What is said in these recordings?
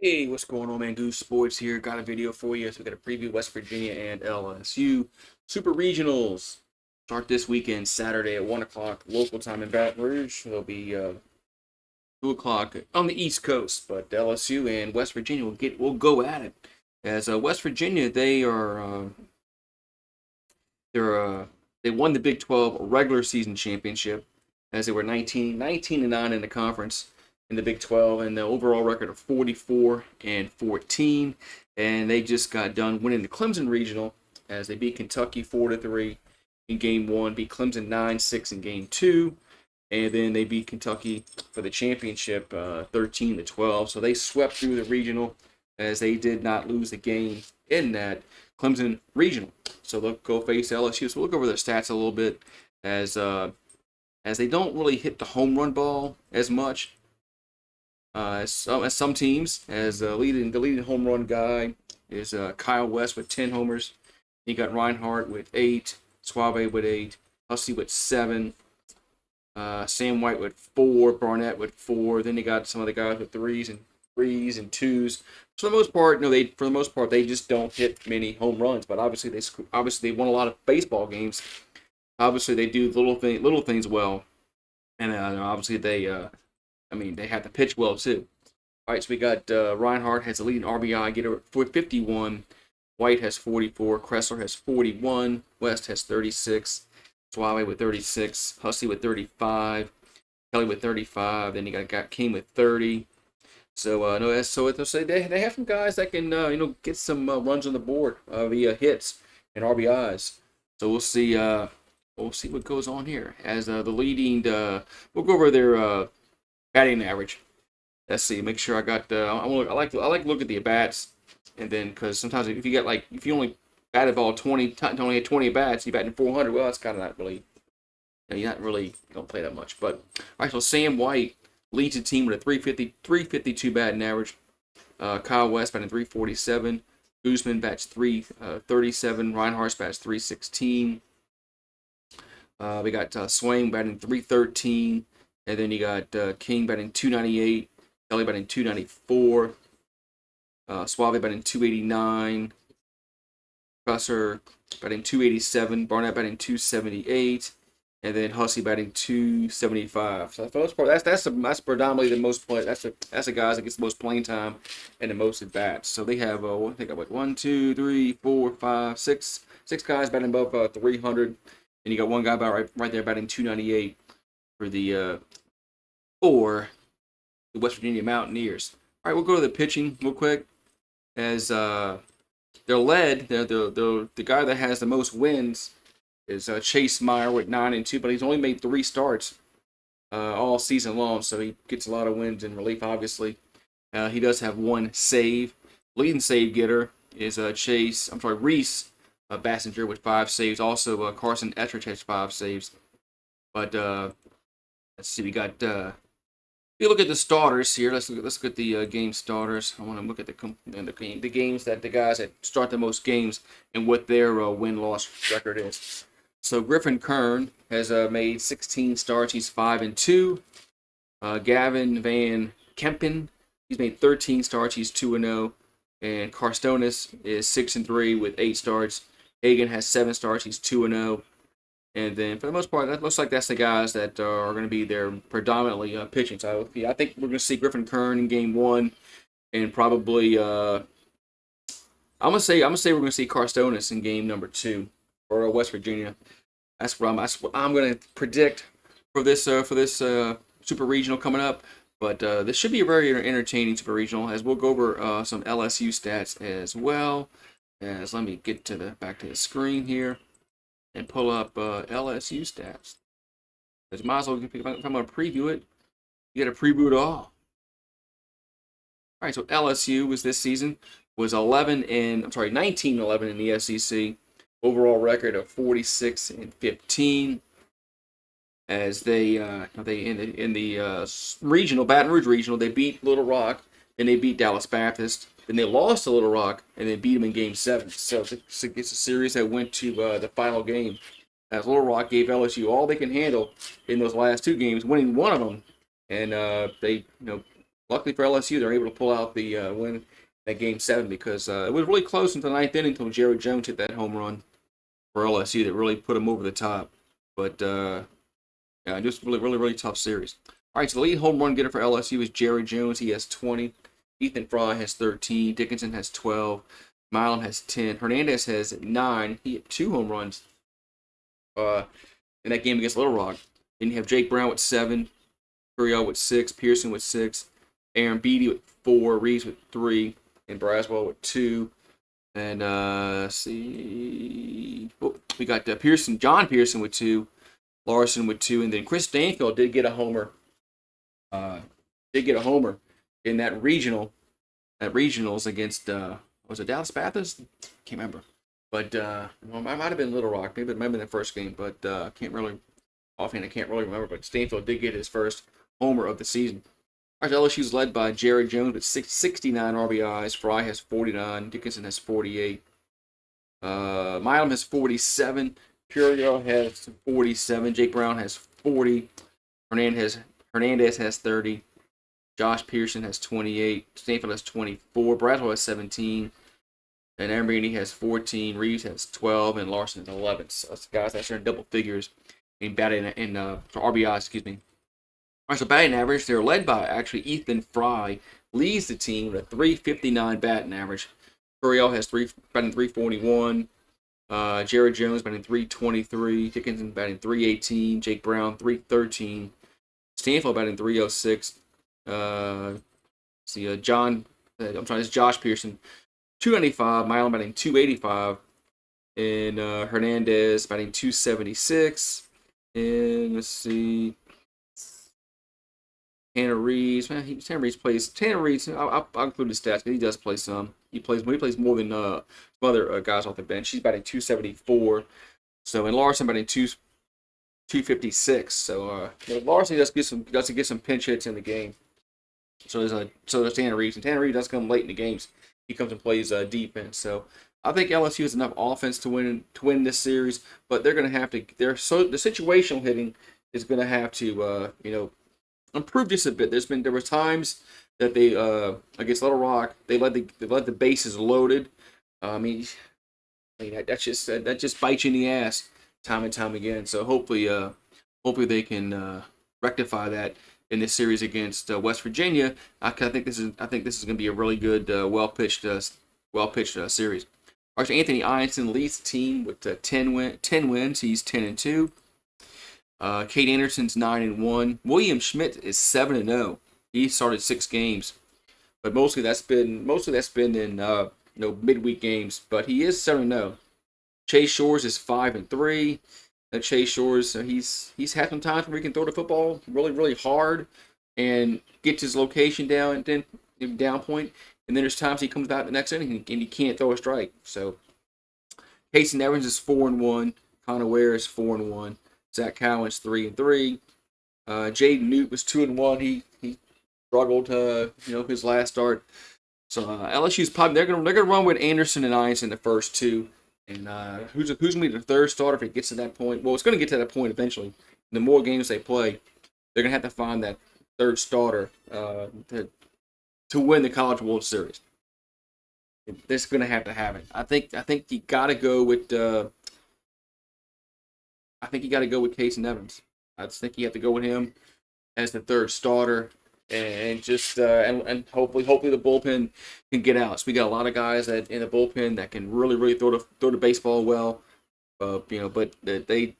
Hey, what's going on, man? Goose Sports here. Got a video for you. So we got a preview West Virginia and LSU Super Regionals. Start this weekend, Saturday at 1 o'clock local time in Baton Rouge. It'll be 2 o'clock on the East Coast, but LSU and West Virginia will go at it. As West Virginia, they're they won the Big 12 regular season championship as they were 19 and 9 in the conference in the Big 12 and the overall record of 44 and 14. And they just got done winning the Clemson Regional as they beat Kentucky 4-3 in game 1, beat Clemson 9-6 in game 2, and then they beat Kentucky for the championship 13-12. So they swept through the regional as they did not lose a game in that Clemson Regional. So they'll go face LSU. So we'll look over their stats a little bit as they don't really hit the home run ball as much as some teams. As the leading home run guy is Kyle West with 10 homers. You got Reinhardt with 8, Suave with 8, Hussey with 7, Sam White with 4, Barnett with 4. Then you got some other guys with threes and twos. For the most part, they just don't hit many home runs. But obviously they won a lot of baseball games. Obviously they do little things well, and obviously they have to pitch well too. All right, so we got Reinhardt has the leading RBI getter for 51. White has 44. Kressler has 41. West has 36. Suave with 36. Hussey with 35. Kelly with 35. Then you got King with 30. So no, they have some guys that can get some runs on the board via hits and RBIs. So we'll see what goes on here as the leading. We'll go over their batting average. Let's see. Make sure I got. I like to look at the at bats, and then because sometimes if you only batted ball 20, only had 20 at bats, you batting 400. Well, that's kind of not really. You're not really don't play that much. But all right, so Sam White leads the team with a 352 batting average. Kyle West batting 347. Guzman bats 337. Reinhardt bats 316. We got Swain batting 313. And then you got King batting 298, Kelly batting 294, Suave batting 289, Presser batting 287, Barnett batting 278, and then Hussey batting 275. So for the most part, that's predominantly the most play. That's the guys that gets the most playing time and the most at bats. So they have I think about 1, 2, 3, 4, 5, 6 guys batting above 300, and you got one guy about right there batting 298 for the West Virginia Mountaineers. All right, we'll go to the pitching real quick. As the guy that has the most wins is Chase Meyer with 9-2, but he's only made 3 starts all season long, so he gets a lot of wins in relief. Obviously, he does have 1 save. Leading save getter is Reese Bassinger with 5 saves. Also, Carson Etridge has 5 saves. But let's see, we got. If you look at the starters here, let's look at the game starters. I want to look at the games that the guys that start the most games and what their win-loss record is. So Griffin Kern has made 16 starts. He's 5-2. Gavin Van Kempen, he's made 13 starts. He's 2-0. And Carstonis is 6-3 with 8 starts. Hagan has 7 starts. He's 2-0. And then, for the most part, that looks like that's the guys that are going to be there predominantly pitching. So, I think we're going to see Griffin Kern in Game 1, and probably I'm gonna say we're going to see Carstonis in Game number 2 for West Virginia. That's what I'm going to predict for this Super Regional coming up. But this should be a very entertaining Super Regional, as we'll go over some LSU stats as well. As let me get back to the screen here and pull up LSU stats. Because might as well, if I'm going to preview it, you got to preview it all. All right, so LSU was 19-11 in the SEC. Overall record of 46-15. As they in the regional Baton Rouge regional, they beat Little Rock and they beat Dallas Baptist. Then they lost to Little Rock and they beat them in Game 7. So it's a series that went to the final game. As Little Rock gave LSU all they can handle in those last 2 games, winning one of them, and they luckily for LSU, they're able to pull out the win that Game 7 because it was really close until the ninth inning until Jerry Jones hit that home run for LSU that really put them over the top. But yeah, just really tough series. All right, so the lead home run getter for LSU is Jerry Jones. He has 20. Ethan Fry has 13. Dickinson has 12. Milam has 10. Hernandez has 9. He had 2 home runs in that game against Little Rock. Then you have Jake Brown with 7. Curiel with 6. Pearson with 6. Aaron Beatty with 4. Reeves with 3. And Braswell with 2. And let's see. Oh, we got John Pearson with 2. Larson with 2. And then Chris Stanfield did get a homer. In that regionals against was it Dallas Bathurst? Can't remember. But well, it might have been Little Rock. Maybe it might have been the first game, but can't really offhand. I can't really remember. But Stanfield did get his first homer of the season. All right, LSU's led by Jerry Jones with 69 RBIs. Fry has 49. Dickinson has 48. Milam has 47. Curiel has 47. Jake Brown has 40. Hernandez has 30. Josh Pearson has 28. Stanfield has 24. Braswell has 17. And Aaron Beatty has 14. Reeves has 12. And Larson has 11. So that's guys that's in double figures in batting for RBI, excuse me. All right, so batting average, they're led by actually Ethan Fry, leads the team with a .359 batting average. Curiel has batting .341. Jerry Jones batting .323. Dickinson batting .318. Jake Brown .313. Stanfield batting .306. It's Josh Pearson, 295. Milam batting .285. And Hernandez batting .276. And let's see. Tanner Reeves, I'll include his stats because he does play some. He plays more than some other guys off the bench. He's batting .274. So, and Larson batting .256. So, Larson does get some pinch hits in the game. So does Tanner Reeves, and Tanner Reeves does come late in the games. He comes and plays defense. So I think LSU has enough offense to win this series, but they're going to have to. The situational hitting is going to have to improve just a bit. There was times that they against Little Rock they let the bases loaded. I mean that just bites you in the ass time and time again. So hopefully they can rectify that in this series against West Virginia. I think this is going to be a really good, well pitched series. All right, so Anthony Ianson leads the team with 10 wins. He's 10-2. Kate Anderson's 9-1. William Schmidt is 7-0. He started 6 games, but mostly that's been in midweek games. But he is 7-0. Chase Shores is 5-3. Chase Shores, he's had some times where he can throw the football really hard and gets his location down point, and then there's times he comes out the next inning and he can't throw a strike. So Casey Evans is 4-1. Connor Ware is 4-1. Zach Cowan's 3-3. Jaden Newt was 2-1. He struggled his last start. So LSU's probably they're gonna run with Anderson and Ianson the first two. And who's going to be the third starter if it gets to that point? Well, it's going to get to that point eventually. The more games they play, they're going to have to find that third starter to win the College World Series. This is going to have to happen. I think you got to go with. I think you got to go with Casey Evans. I just think you have to go with him as the third starter. And just and hopefully the bullpen can get out. So we got a lot of guys that in the bullpen that can really throw the baseball well. But they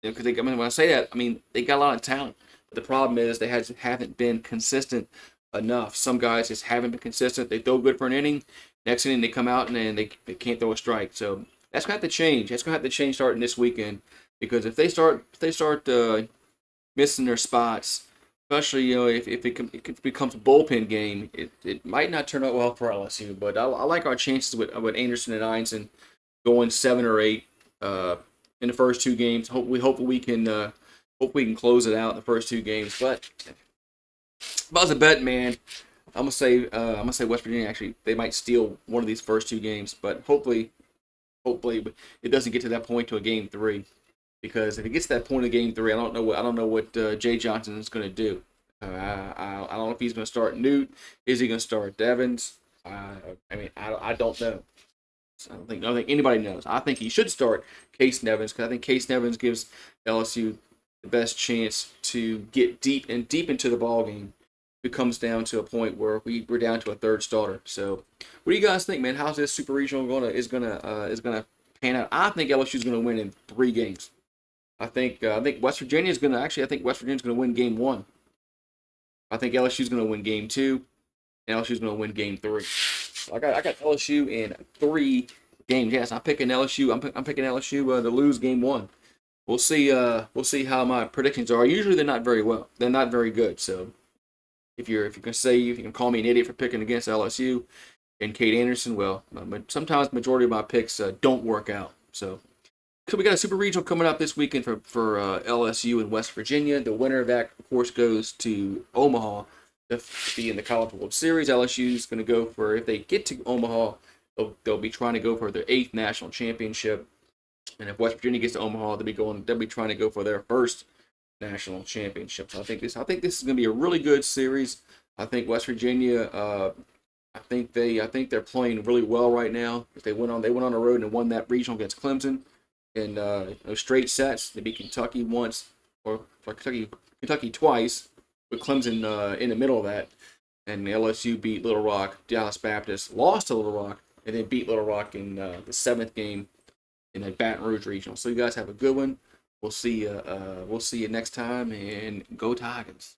because when I say that, I mean they got a lot of talent. But the problem is they haven't been consistent enough. Some guys just haven't been consistent. They throw good for an inning. Next inning they come out and they can't throw a strike. So that's gonna have to change. That's gonna have to change starting this weekend because if they start missing their spots. Especially, if it becomes a bullpen game, it might not turn out well for LSU. But I like our chances with Anderson and Ianson going 7 or 8 in the first 2 games. Hopefully we can close it out in the first 2 games. But if I was a bet man, I'm gonna say West Virginia actually they might steal one of these first 2 games. But hopefully it doesn't get to that point to a game 3. Because if it gets to that point of game 3, I don't know what Jay Johnson is going to do. I don't know if he's going to start Newt. Is he going to start Devins? I mean, I don't know. I don't think anybody knows. I think he should start Case Nevins because I think Case Nevins gives LSU the best chance to get deep into the ball game. It comes down to a point where we're down to a third starter. So, what do you guys think, man? How's this Super Regional gonna pan out? I think LSU's gonna win in 3 games. I think West Virginia's gonna actually. I think West Virginia's gonna win game 1. I think LSU's gonna win game 2. And LSU's gonna win game 3. I got LSU in 3 games. Yes, I'm picking LSU. I'm picking LSU to lose game 1. We'll see. We'll see how my predictions are. Usually they're not very well. They're not very good. So if you can call me an idiot for picking against LSU and Kate Anderson, well, sometimes the majority of my picks don't work out. So we got a Super Regional coming up this weekend for LSU and West Virginia. The winner of that, of course, goes to Omaha to be in the College World Series. LSU is going to go for, if they get to Omaha, they'll be trying to go for their 8th national championship. And if West Virginia gets to Omaha, they'll be trying to go for their first national championship. So I think this is going to be a really good series. I think West Virginia, I think they're playing really well right now. If they went on the road and won that regional against Clemson in straight sets. They beat Kentucky once, or Kentucky twice, with Clemson in the middle of that. And LSU beat Little Rock. Dallas Baptist lost to Little Rock, and then beat Little Rock in the 7th game in the Baton Rouge regional. So you guys have a good one. We'll see you next time, and go Tigers.